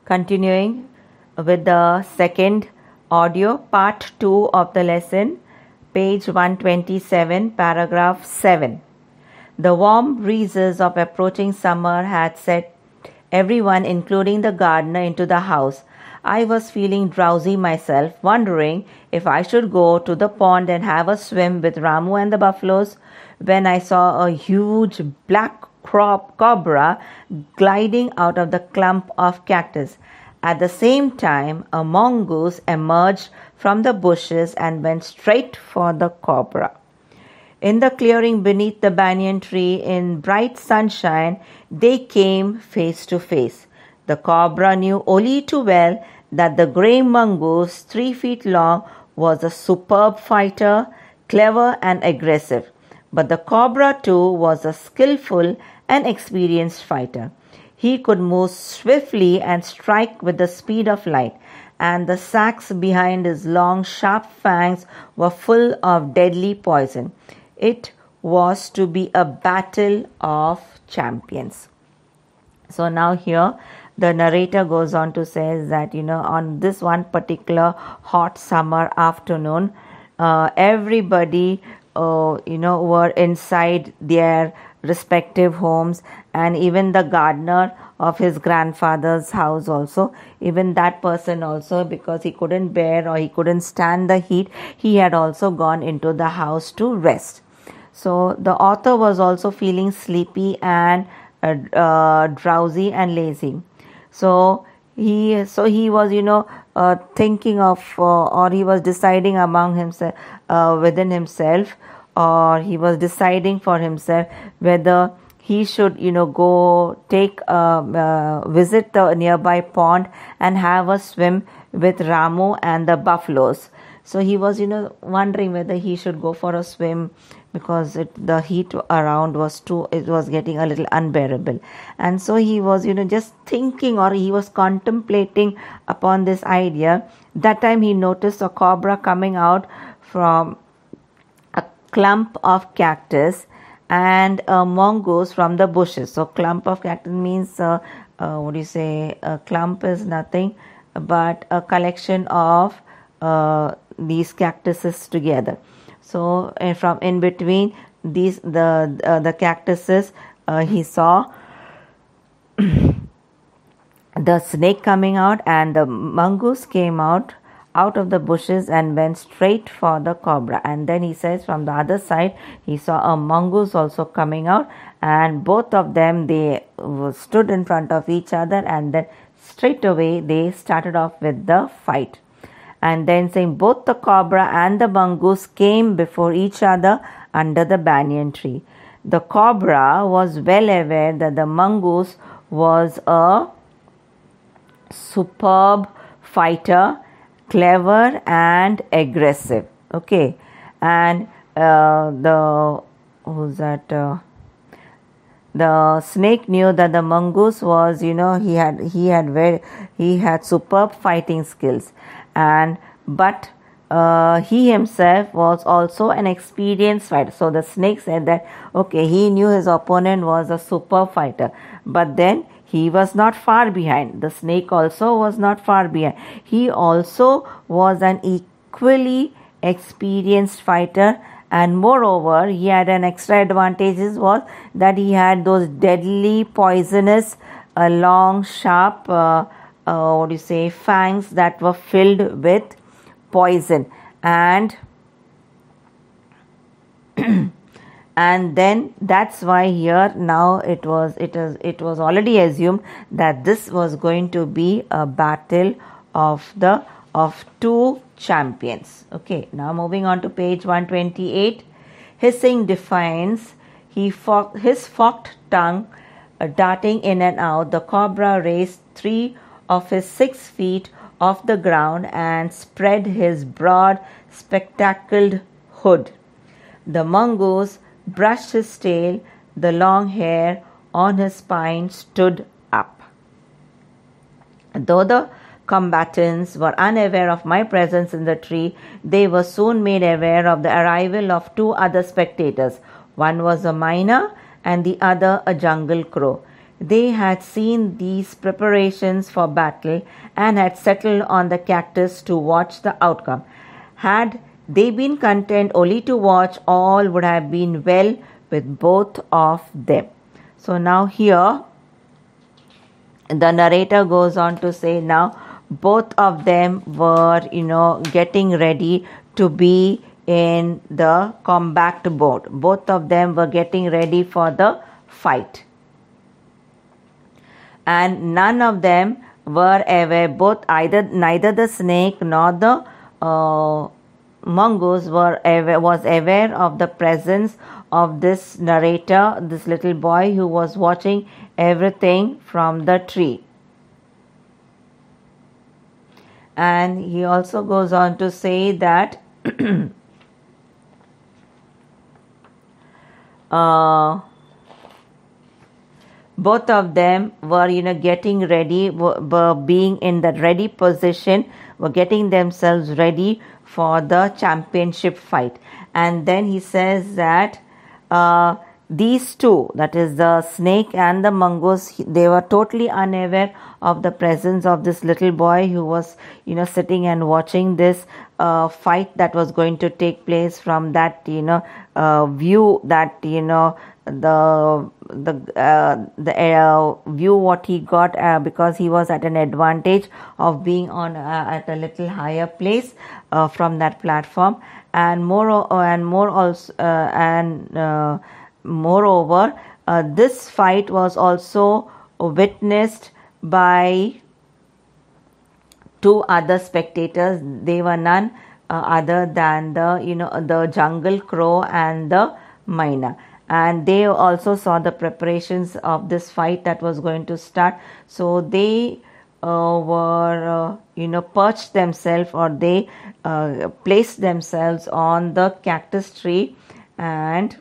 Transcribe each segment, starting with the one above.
Continuing with the second audio, part 2 of the lesson, page 127, paragraph 7. The warm breezes of approaching summer had set everyone, including the gardener, into the house. I was feeling drowsy myself, wondering if I should go to the pond and have a swim with Ramu and the buffaloes, when I saw a huge black cobra gliding out of the clump of cactus. At the same time, a mongoose emerged from the bushes and went straight for the cobra. In the clearing beneath the banyan tree, in bright sunshine, they came face to face. The cobra knew only too well that the grey mongoose, 3 feet long, was a superb fighter, clever and aggressive. But the cobra too was a skillful and experienced fighter. He could move swiftly and strike with the speed of light, and the sacs behind his long, sharp fangs were full of deadly poison. It was to be a battle of champions. So now here the narrator goes on to say that, on this one particular hot summer afternoon, everybody, were inside their respective homes, and even the gardener of his grandfather's house also, even that person also, because he couldn't bear or he couldn't stand the heat, he had also gone into the house to rest. So the author was also feeling sleepy and drowsy and lazy. So he was thinking of or he was deciding among himself, within himself, or he was deciding for himself whether he should go take visit the nearby pond and have a swim with Ramu and the buffaloes. So he was wondering whether he should go for a swim, because the heat around was getting a little unbearable. And so he was just thinking, or he was contemplating upon this idea. That time he noticed a cobra coming out from a clump of cactus and a mongoose from the bushes. So clump of cactus means a clump is nothing but a collection of these cactuses together. So from in between these the cactuses, he saw the snake coming out, and the mongoose came out of the bushes and went straight for the cobra. And then he says from the other side he saw a mongoose also coming out, and both of them, they stood in front of each other, and then straight away they started off with the fight. And then saying both the cobra and the mongoose came before each other under the banyan tree. The cobra was well aware that the mongoose was a superb fighter, clever and aggressive. Okay, and the snake knew that the mongoose was, he had superb fighting skills, but he himself was also an experienced fighter. So the snake said that he knew his opponent was a superb fighter, but then he was not far behind. The snake also was not far behind. He also was an equally experienced fighter, and moreover he had an extra advantage, was that he had those deadly poisonous long sharp fangs that were filled with poison. And and then that's why here now it was already assumed that this was going to be a battle of two champions. Okay, now moving on to page 128. Hissing defiance, his forked tongue darting in and out, the cobra raised 3 of his 6 feet off the ground and spread his broad, spectacled hood. The mongoose brushed his tail. The long hair on his spine stood up. Though the combatants were unaware of my presence in the tree, they were soon made aware of the arrival of 2 other spectators. One was a myna and the other a jungle crow. they had seen these preparations for battle and had settled on the cactus to watch the outcome. Had they been content only to watch, all would have been well with both of them. So now here the narrator goes on to say, now both of them were, getting ready to be in the combat mode. Both of them were getting ready for the fight. And none of them were aware, neither the snake nor the mongoose was aware of the presence of this narrator, this little boy who was watching everything from the tree. And he also goes on to say that both of them were, getting ready, were being in the ready position, were getting themselves ready for the championship fight. And then he says that these two, that is the snake and the mongoose, they were totally unaware of the presence of this little boy who was, sitting and watching this fight that was going to take place from that, view that, the view what he got because he was at an advantage of being on at a little higher place from that platform. And moreover, this fight was also witnessed by two other spectators. They were none other than the jungle crow and the myna. And they also saw the preparations of this fight that was going to start. So they were, perched themselves, or they placed themselves on the cactus tree, and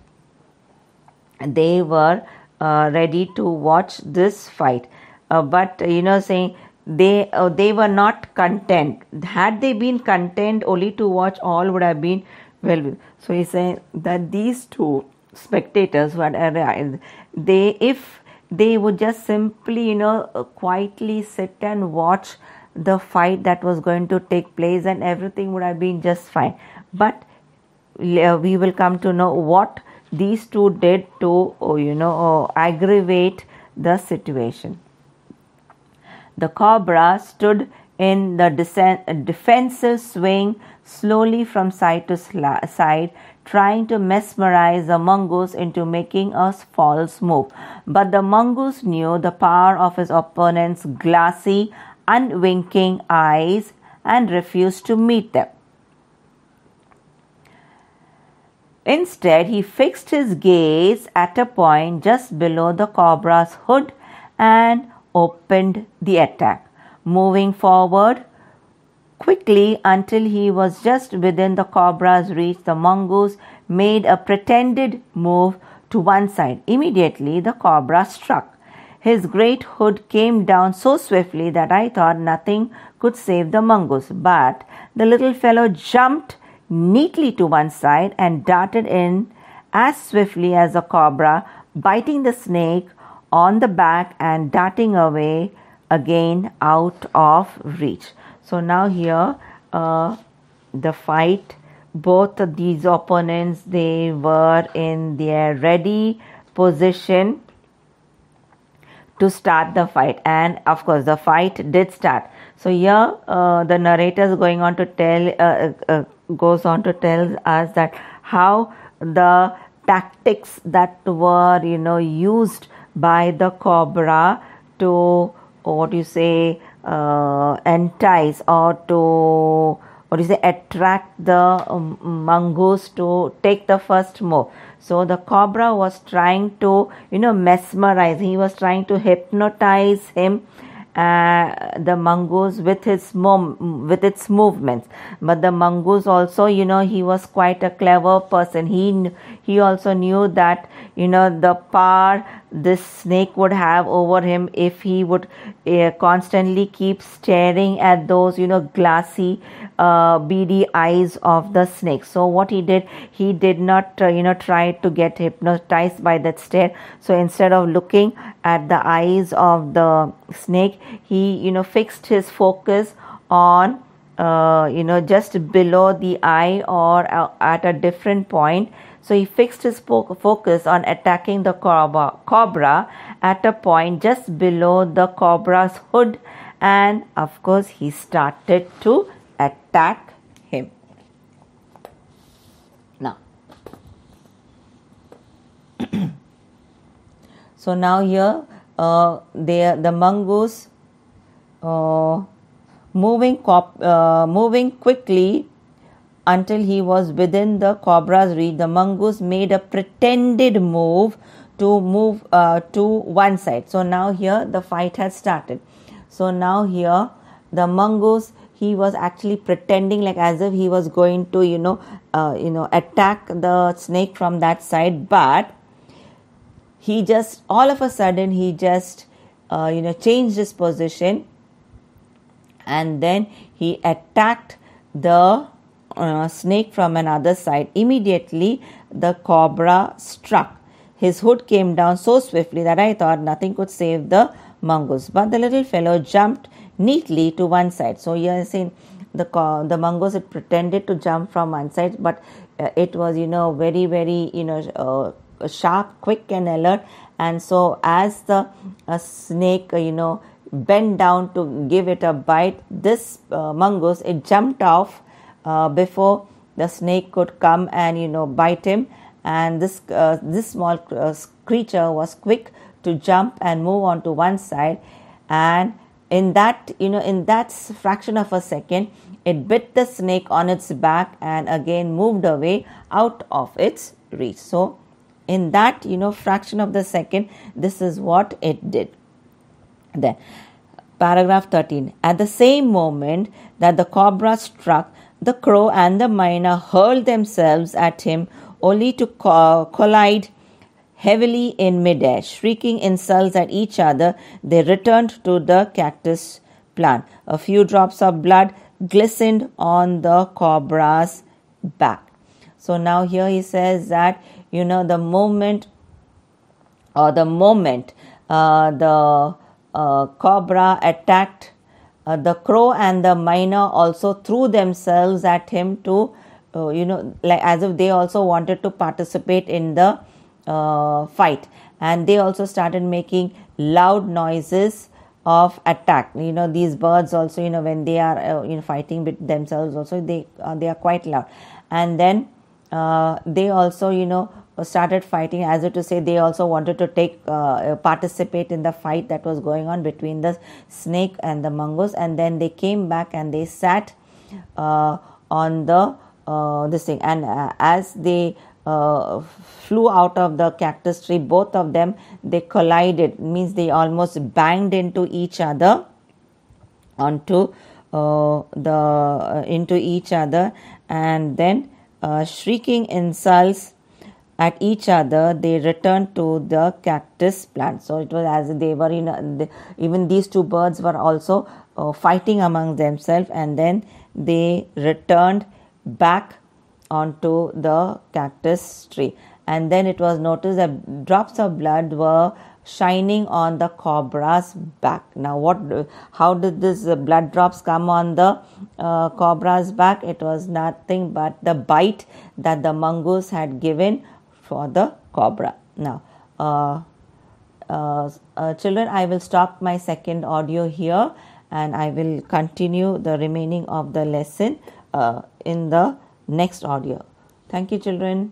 they were ready to watch this fight. But, saying they were not content. Had they been content only to watch, all would have been well. So he's saying that these two spectators who had arrived, if they would just simply, quietly sit and watch the fight that was going to take place, and everything would have been just fine. But we will come to know what these two did to, aggravate the situation. The cobra stood in the defensive swing slowly from side to side, trying to mesmerize the mongoose into making a false move. But the mongoose knew the power of his opponent's glassy, unwinking eyes and refused to meet them. Instead, he fixed his gaze at a point just below the cobra's hood and opened the attack, moving forward quickly until he was just within the cobra's reach. The mongoose made a pretended move to one side. Immediately, the cobra struck. His great hood came down so swiftly that I thought nothing could save the mongoose. But the little fellow jumped neatly to one side and darted in as swiftly as the cobra, biting the snake on the back and darting away again out of reach. So now here the fight, both of these opponents, they were in their ready position to start the fight, and of course the fight did start. So here the narrator is going on to goes on to tell us that how the tactics that were used by the cobra to entice or to attract the mongoose to take the first move. So the cobra was trying to mesmerize. He was trying to hypnotize him, the mongoose, with its movements. But the mongoose also, he was quite a clever person. He also knew that the power this snake would have over him if he would constantly keep staring at those, glassy, beady eyes of the snake. So what he did not, try to get hypnotized by that stare. So instead of looking at the eyes of the snake, he, fixed his focus on, just below the eye or at a different point. So he fixed his focus on attacking the cobra at a point just below the cobra's hood, and of course he started to attack him. Now, so now here the mongoose moving quickly until he was within the cobra's reach. The mongoose made a pretended move to move to one side. So now here the fight has started. So now here the mongoose, he was actually pretending like as if he was going to attack the snake from that side, but he just all of a sudden he just changed his position, and then he attacked the snake from another side. Immediately the cobra struck. His hood came down so swiftly that I thought nothing could save the mongoose, but the little fellow jumped neatly to one side. So you are saying the mongoose had pretended to jump from one side, but it was very, very sharp, quick and alert. And so as the snake bent down to give it a bite, this mongoose, it jumped off before the snake could come and bite him. And this small creature was quick to jump and move on to one side, and in that fraction of a second, it bit the snake on its back and again moved away out of its reach. So in that fraction of the second, this is what it did. Then paragraph 13. At the same moment that the cobra struck, the crow and the myna hurled themselves at him, only to collide heavily in midair. Shrieking insults at each other, they returned to the cactus plant. A few drops of blood glistened on the cobra's back. So now here he says that the moment the cobra attacked the crow, and the myna also threw themselves at him to like as if they also wanted to participate in the fight, and they also started making loud noises of attack. These birds also when they are fighting with themselves also, they are quite loud. And then they also started fighting, as if to say they also wanted to take participate in the fight that was going on between the snake and the mongoose. And then they came back and they sat on the this thing, and as they flew out of the cactus tree, both of them, they collided, means they almost banged into each other, into each other, and then shrieking insults at each other, they returned to the cactus plant. So it was as if they were even these two birds were also fighting among themselves, and then they returned back onto the cactus tree. And then it was noticed that drops of blood were shining on the cobra's back. Now how did this blood drops come on the cobra's back? It was nothing but the bite that the mongoose had given for the cobra. Now children, I will stop my second audio here, and I will continue the remaining of the lesson in the next audio. Thank you, children.